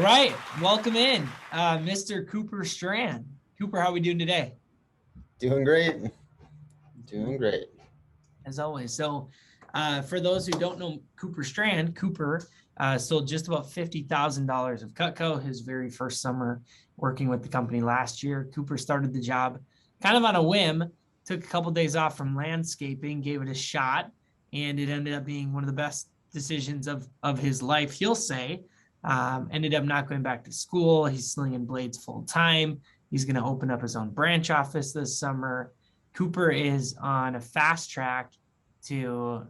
right, welcome in, Mr. Cooper Strand. Cooper, how are we doing today? Doing great. Doing great. As always. So, for those who don't know Cooper Strand, Cooper sold just about $50,000 of Cutco his very first summer working with the company last year. Cooper started the job kind of on a whim, took a couple of days off from landscaping, gave it a shot, and it ended up being one of the best decisions of his life, he'll say. Ended up not going back to school. He's slinging blades full time. He's going to open up his own branch office this summer. Cooper is on a fast track to,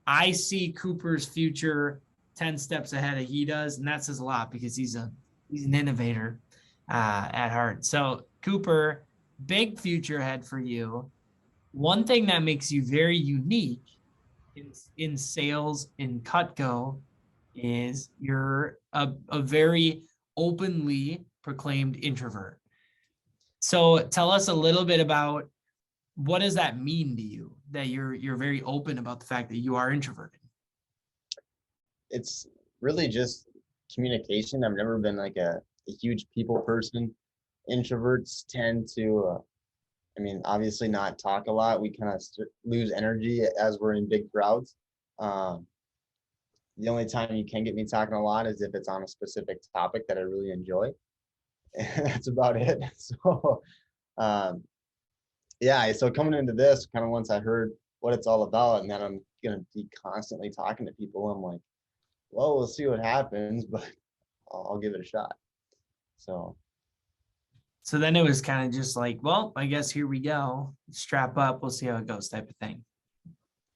I see Cooper's future 10 steps ahead of he does. And that says a lot because he's an innovator at heart. So Cooper, big future ahead for you. One thing that makes you very unique in sales in Cutco is you're a very openly proclaimed introvert. So tell us a little bit about what does that mean to you that you're very open about the fact that you are introverted? It's really just communication. I've never been like a huge people person. Introverts tend to, obviously not talk a lot. We kind of lose energy as we're in big crowds. The only time you can get me talking a lot is if it's on a specific topic that I really enjoy. And that's about it. So, yeah, so coming into this, kind of once I heard what it's all about, and then I'm going to be constantly talking to people, I'm like, well, we'll see what happens, but I'll give it a shot. So then it was kind of just like, well, I guess here we go. Strap up. We'll see how it goes type of thing.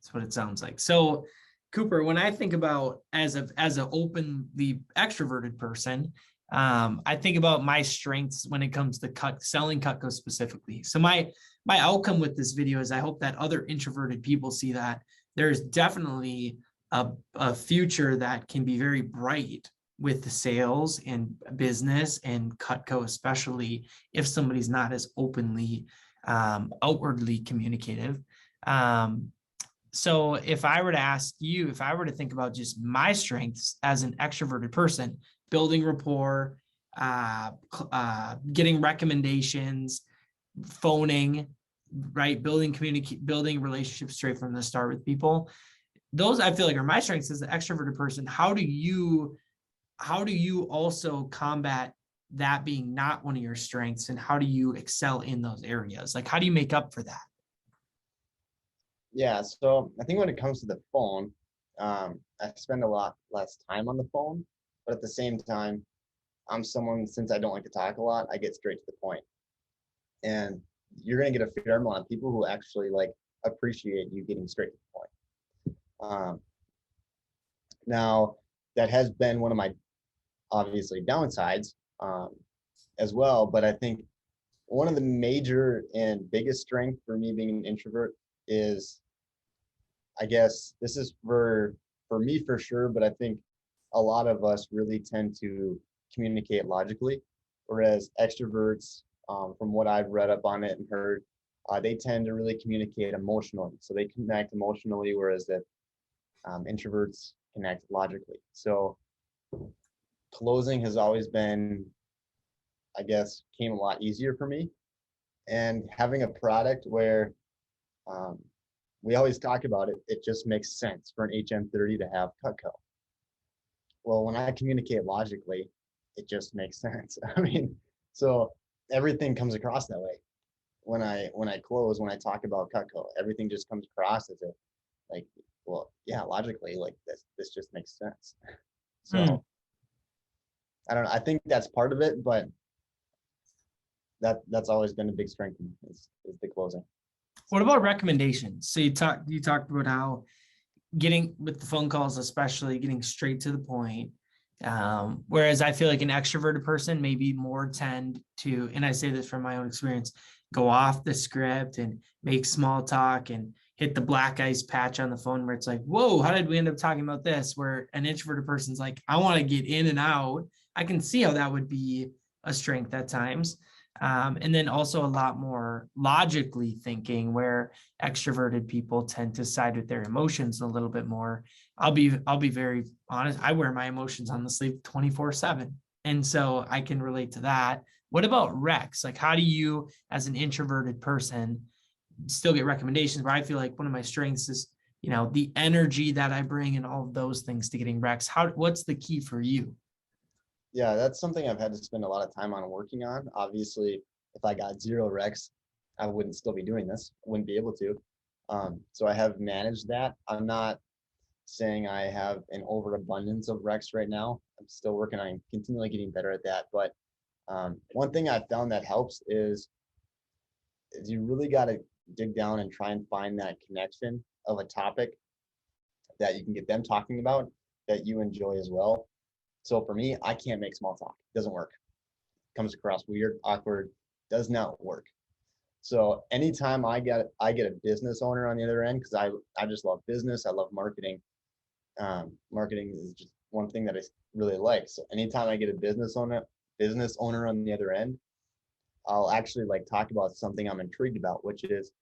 That's what it sounds like. So Cooper, when I think about as an openly extroverted person, I think about my strengths when it comes to selling Cutco specifically. So my outcome with this video is I hope that other introverted people see that there's definitely a future that can be very bright with the sales and business and Cutco, especially if somebody's not as openly, outwardly communicative. So if I were to ask you, if I were to think about just my strengths as an extroverted person, building rapport, getting recommendations, phoning, right? Building relationships straight from the start with people. Those I feel like are my strengths as an extroverted person. How do you also combat that being not one of your strengths, and how do you excel in those areas? Like, how do you make up for that? yeah, so I think when it comes to the phone, I spend a lot less time on the phone, but at the same time, I'm someone, since I don't like to talk a lot, I get straight to the point. And you're going to get a fair amount of people who actually like appreciate you getting straight to the point. Now, that has been one of my obviously downsides as well, but I think one of the major and biggest strength for me being an introvert is, I guess this is for me for sure, but I think a lot of us really tend to communicate logically, whereas extroverts, from what I've read up on it and heard, they tend to really communicate emotionally. So they connect emotionally, whereas that introverts connect logically. So closing has always been, I guess, came a lot easier for me. And having a product where we always talk about it, it just makes sense for an HM30 to have Cutco. Well, when I communicate logically, it just makes sense. So everything comes across that way. When I close, when I talk about Cutco, everything just comes across as if, like, well, yeah, logically, like this just makes sense. So I don't know. I think that's part of it, but that's always been a big strength is the closing. What about recommendations? So you talked about how getting with the phone calls, especially getting straight to the point. Whereas I feel like an extroverted person maybe more tend to, and I say this from my own experience, go off the script and make small talk and hit the black ice patch on the phone where it's like, whoa, how did we end up talking about this? Where an introverted person's like, I want to get in and out. I can see how that would be a strength at times. And then also a lot more logically thinking, where extroverted people tend to side with their emotions a little bit more. I'll be very honest. I wear my emotions on the sleeve 24/7. And so I can relate to that. What about Rex? Like, how do you, as an introverted person, still get recommendations? Where I feel like one of my strengths is, the energy that I bring and all of those things to getting Rex. What's the key for you? Yeah, that's something I've had to spend a lot of time on working on. Obviously, if I got 0 Rex, I wouldn't still be doing this. I wouldn't be able to. So I have managed that. I'm not saying I have an overabundance of Rex right now. I'm still working on continually getting better at that. But one thing I've found that helps is you really got to dig down and try and find that connection of a topic that you can get them talking about that you enjoy as well. So for me, I can't make small talk. It doesn't work. Comes across weird, awkward, does not work. So anytime I get a business owner on the other end, because I just love business, I love marketing. Marketing is just one thing that I really like. So anytime I get a business owner on the other end, I'll actually like talk about something I'm intrigued about, which is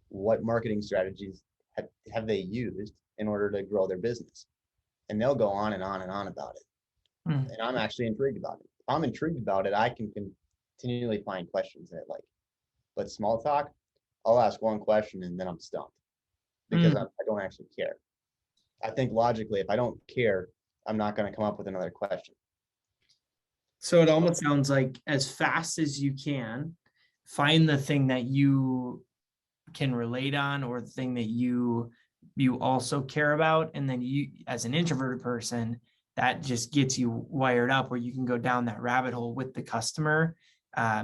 what marketing strategies have they used in order to grow their business. And they'll go on and on and on about it. Hmm. And I'm actually intrigued about it. If I'm intrigued about it, I can continually find questions that like. But small talk, I'll ask one question and then I'm stumped because Hmm. I don't actually care. I think logically, if I don't care, I'm not going to come up with another question. So it So almost sounds like as fast as you can, find the thing that you can relate on, or the thing that you also care about, and then you, as an introverted person, that just gets you wired up where you can go down that rabbit hole with the customer,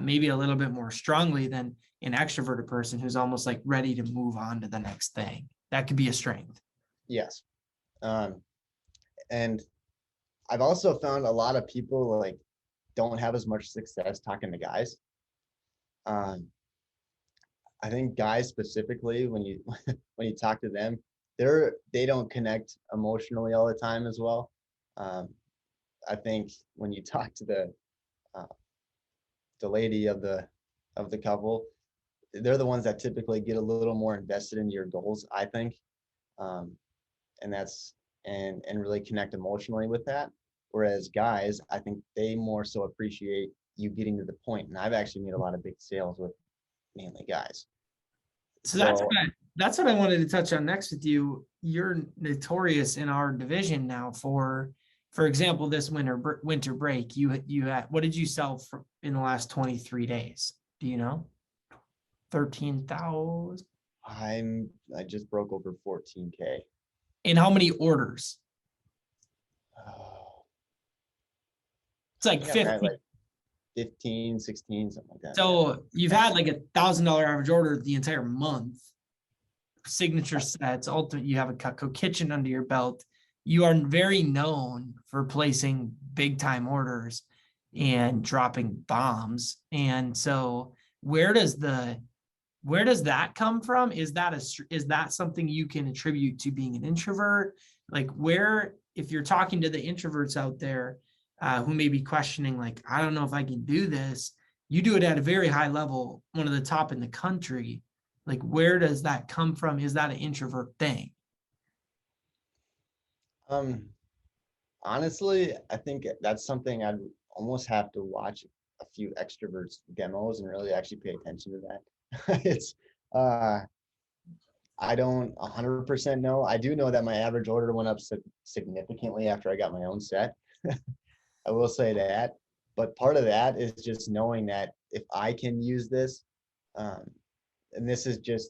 maybe a little bit more strongly than an extroverted person who's almost like ready to move on to the next thing. That could be a strength. yes, um, and I've also found a lot of people like don't have as much success talking to guys. Um, I think guys specifically, when you when you talk to them, they don't connect emotionally all the time as well. Um, I think when you talk to uh, the lady of the couple, they're the ones that typically get a little more invested in your goals, I think, um, and that's and really connect emotionally with that. Whereas guys, I think they more so appreciate you getting to the point. And I've actually made a lot of big sales with mainly guys. So that's So what I wanted to touch on next with you. You're notorious in our division now for example, this winter break. You had, what did you sell for in the last 23 days? Do you know? 13,000. I just broke over 14K. In how many orders? Oh, It's like I think I've had 50. like 15, 16, something like that. Yeah. So you've had like $1,000 average order the entire month. Signature sets, ultimate, you have a Cutco kitchen under your belt. You are very known for placing big time orders and dropping bombs. And so where does that come from? Is that something you can attribute to being an introvert? Like, where, if you're talking to the introverts out there, who may be questioning, like, I don't know if I can do this, you do it at a very high level, one of the top in the country. Like, where does that come from? Is that an introvert thing? Um, Honestly, I think that's something I'd almost have to watch a few extroverts demos and really actually pay attention to that. It's uh I don't 100% know. I do know that my average order went up significantly after I got my own set. I will say that. But part of that is just knowing that if I can use this, um, and this is just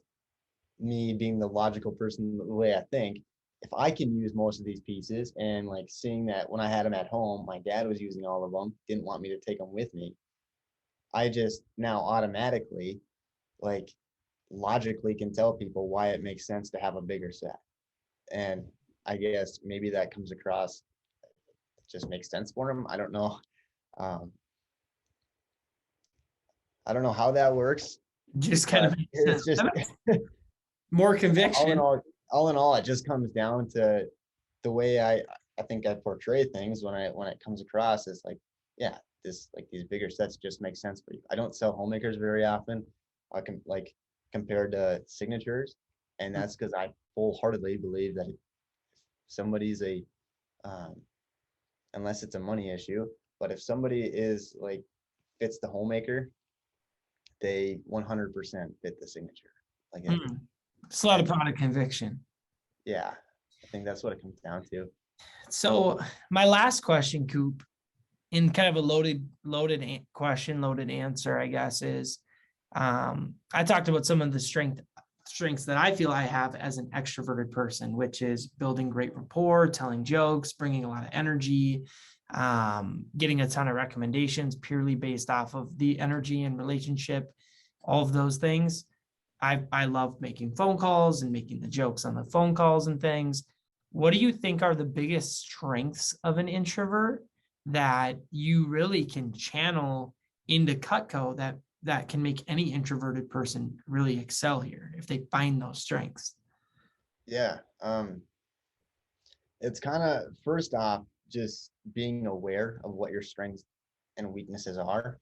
me being the logical person the way I think, if I can use most of these pieces and like seeing that when I had them at home, my dad was using all of them, didn't want me to take them with me. I just now automatically like logically can tell people why it makes sense to have a bigger set. And I guess maybe that comes across, it just makes sense for them. I don't know. Um, I don't know how that works, Just kind but of makes it's sense. just More all in conviction. all in all, it just comes down to the way I think I portray things when it comes across as like, yeah, this like these bigger sets just make sense for you. I don't sell homemakers very often. I can like compared to signatures, and that's because I wholeheartedly believe that if somebody's a um, unless it's a money issue, But if somebody is like fits the homemaker, they 100% fit the signature. Like, It's a lot of and product conviction. yeah, I think that's what it comes down to. So my last question, Coop, in kind of a question, loaded answer, I guess, is I talked about some of the strengths that I feel I have as an extroverted person, which is building great rapport, telling jokes, bringing a lot of energy, getting a ton of recommendations purely based off of the energy and relationship, all of those things. I love making phone calls and making the jokes on the phone calls and things. What do you think are the biggest strengths of an introvert that you really can channel into Cutco that can make any introverted person really excel here if they find those strengths? Yeah. It's kind of first off, just being aware of what your strengths and weaknesses are.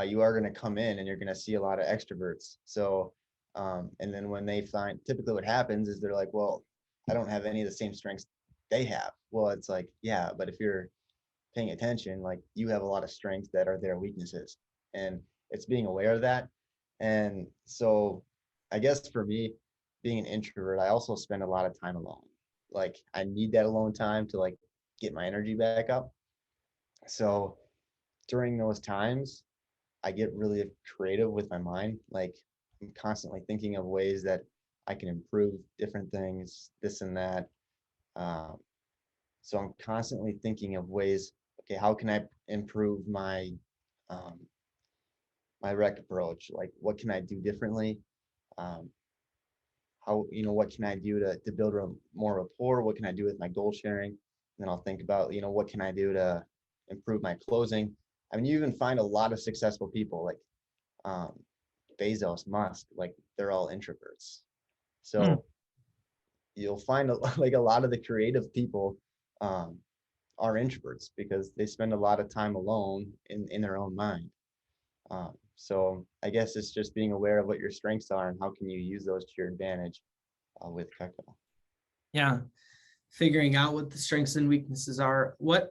You are going to come in and you're going to see a lot of extroverts. So, and then when they find, typically what happens is they're like, well, I don't have any of the same strengths they have. Well, it's like, yeah, but if you're paying attention, like you have a lot of strengths that are their weaknesses. And it's being aware of that. And so I guess for me, being an introvert, I also spend a lot of time alone. Like I need that alone time to like get my energy back up. So during those times, I get really creative with my mind. Like I'm constantly thinking of ways that I can improve different things, this and that. Um, so I'm constantly thinking of ways. Okay, how can I improve um, my rec approach? Like, what can I do differently? Um, what can I do to build more rapport? What can I do with my goal sharing? And then I'll think about, what can I do to improve my closing? I mean, you even find a lot of successful people like um, Bezos, Musk, like they're all introverts. Hmm. So you'll find like a lot of the creative people um, are introverts because they spend a lot of time alone in their own mind. So I guess it's just being aware of what your strengths are and how can you use those to your advantage with Cutco. Yeah. Figuring out what the strengths and weaknesses are. What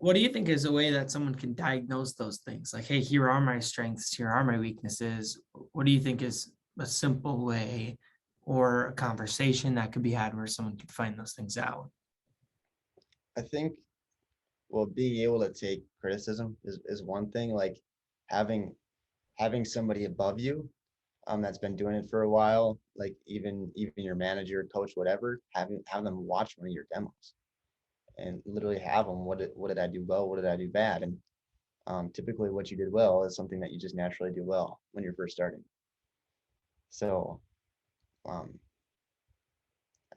do you think is a way that someone can diagnose those things? Like, hey, here are my strengths, here are my weaknesses. What do you think is a simple way or a conversation that could be had where someone could find those things out? I think, well, being able to take criticism is one thing. Like having having somebody above you that's been doing it for a while, like even your manager, coach, whatever, have them watch one of your demos and literally have them. What did I do well? What did I do bad? And typically, what you did well is something that you just naturally do well when you're first starting. So um,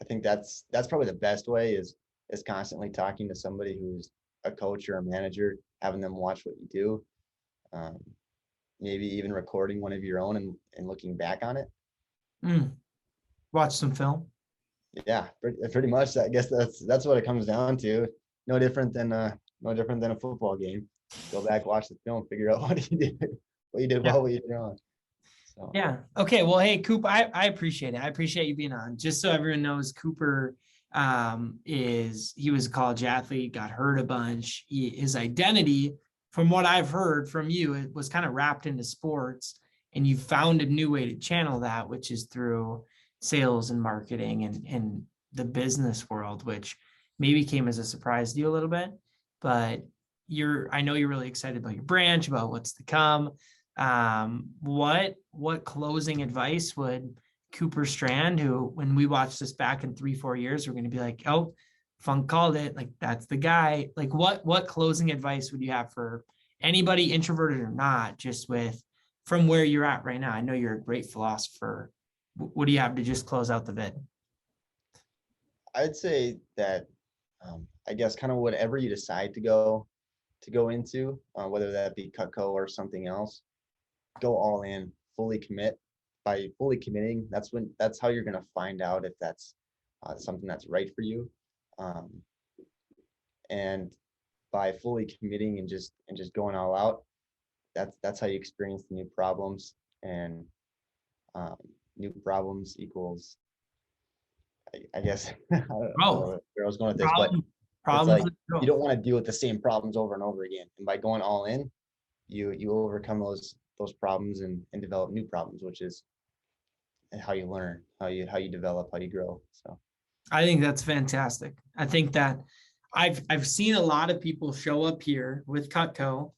I think that's probably the best way is constantly talking to somebody who's a coach or a manager, having them watch what you do. Um, Maybe even recording one of your own and looking back on it. Mm, watch some film. Yeah, pretty much. I guess that's what it comes down to. No different than no different than a football game. Go back, watch the film, figure out what you did Yeah. well, what you did wrong. So Yeah. Okay. Well, hey, Coop, I appreciate it. I appreciate you being on. Just so everyone knows, Cooper he was a college athlete, got hurt a bunch. His identity, from what I've heard from you, it was kind of wrapped into sports, and you found a new way to channel that, which is through sales and marketing and the business world, which maybe came as a surprise to you a little bit. But I know you're really excited about your branch, about what's to come. What closing advice would Cooper Strand, who when we watch this back in 3-4 years, we're going to be like, oh, Funk called it, like that's the guy. Like what closing advice would you have for anybody, introverted or not, just with from where you're at right now? I know you're a great philosopher. What do you have to just close out the vid? I'd say that I guess kind of whatever you decide to go into, whether that be Cutco or something else, go all in, fully commit. By fully committing, that's how you're gonna find out if that's something that's right for you. Um, and by fully committing and just going all out, that's how you experience the new problems. And um, new problems equals, I guess I don't know Oh, where I was going with this, but problem. It's Problems like with you growth. don't want to deal with the same problems over and over again. And by going all in, you overcome those problems and develop new problems, which is how you learn, how you develop, how you grow. So I think that's fantastic. I think that I've seen a lot of people show up here with Cutco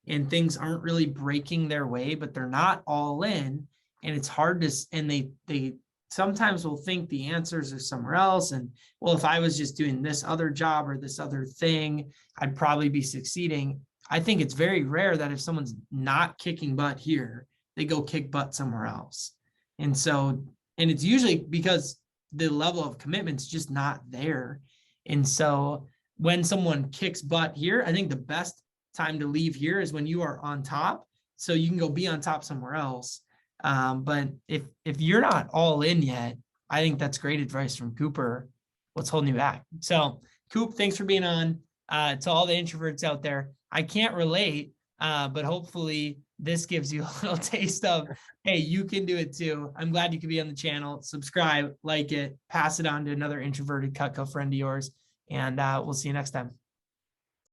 and things aren't really breaking their way, but they're not all in. And it's hard to, and they sometimes will think the answers are somewhere else. And well, if I was just doing this other job or this other thing, I'd probably be succeeding. I think it's very rare that if someone's not kicking butt here, they go kick butt somewhere else. And so, and it's usually because the level of commitment's just not there. And so when someone kicks butt here, I think the best time to leave here is when you are on top. So you can go be on top somewhere else. But if you're not all in yet, I think that's great advice from Cooper. What's holding you back? So Coop, thanks for being on. To all the introverts out there, I can't relate, but hopefully this gives you a little taste of, hey, you can do it too. I'm glad you could be on the channel. Subscribe, like it, pass it on to another introverted Cutco friend of yours, and we'll see you next time.